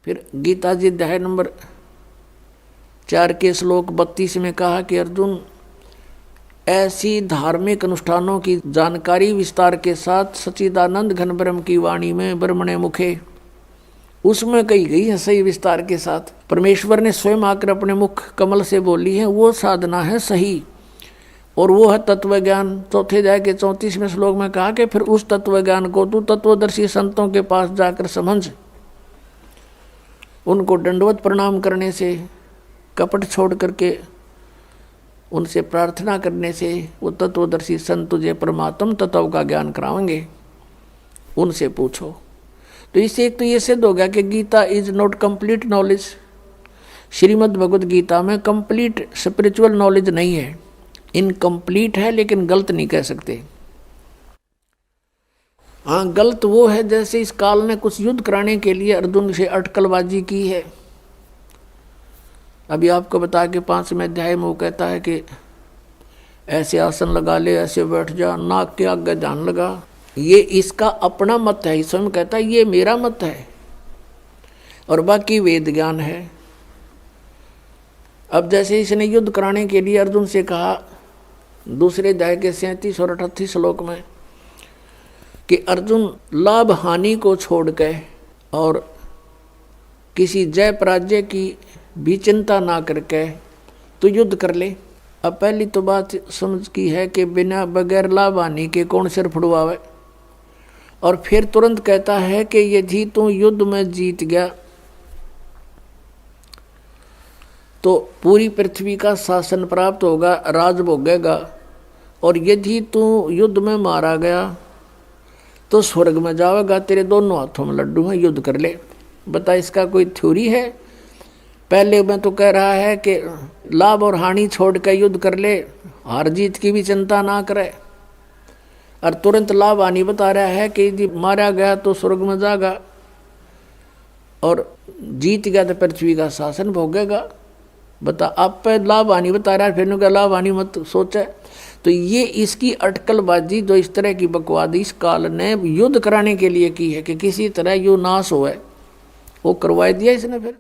फिर गीता जी अध्याय नंबर 4 के श्लोक 32 में कहा कि अर्जुन, ऐसी धार्मिक अनुष्ठानों की जानकारी विस्तार के साथ सच्चिदानंद घन ब्रह्म की वाणी में ब्रह्मणे मुखे, उसमें कही गई है सही विस्तार के साथ। परमेश्वर ने स्वयं आकर अपने मुख कमल से बोली है, वो साधना है सही, और वो है तत्व ज्ञान। चौथे अध्याय के 34वें श्लोक में कहा कि फिर उस तत्व ज्ञान को तू तत्वदर्शी संतों के पास जाकर समझ, उनको दंडवत प्रणाम करने से, कपट छोड़ करके उनसे प्रार्थना करने से वो तत्वदर्शी संत तुझे परमात्म तत्व का ज्ञान कराएंगे, उनसे पूछो। तो इससे एक तो ये सिद्ध हो गया कि Gita is not complete knowledge. Shrimad Bhagavad Gita में कंप्लीट स्पिरिचुअल नॉलेज नहीं है, इनकम्प्लीट है, लेकिन गलत नहीं कह सकते। हाँ, गलत वो है जैसे इस काल ने कुछ युद्ध कराने के लिए अर्जुन से अटकलबाजी की है। अभी आपको बता के 5वें अध्याय में वो कहता है कि ऐसे आसन लगा ले, ऐसे बैठ जा, नाक के आगे ध्यान लगा। ये इसका अपना मत है, स्वयं कहता है ये मेरा मत है और बाकी वेद ज्ञान है। अब जैसे इसने युद्ध कराने के लिए अर्जुन से कहा दूसरे अध्याय के 37 और 38 श्लोक में कि अर्जुन, लाभ हानि को छोड़ के और किसी जय पराजय की भी चिंता ना करके तो युद्ध कर ले। अब पहली तो बात समझ की है कि बिना बगैर लाभ हानि के कौन सिर फुड़वावे, और फिर तुरंत कहता है कि यदि तू युद्ध में जीत गया तो पूरी पृथ्वी का शासन प्राप्त होगा, राज भोगेगा, और यदि तू युद्ध में मारा गया तो स्वर्ग में जाएगा, तेरे दोनों हाथों में लड्डू हैं, युद्ध कर ले। बता, इसका कोई थ्योरी है? पहले में तो कह रहा है कि लाभ और हानि छोड़ कर युद्ध कर ले, हार जीत की भी चिंता ना करे, और तुरंत लाभ हानि बता रहा है कि यदि मारा गया तो स्वर्ग में जाएगा और जीत गया तो पृथ्वी का शासन भोगेगा। बता, आप पे लाभ हानि बता रहा है, फिर क्या लाभ हानि मत सोचे। तो ये इसकी अटकलबाजी जो इस तरह की बकवाद इस काल ने युद्ध कराने के लिए की है कि किसी तरह यो नाश हो, वो करवा दिया इसने। फिर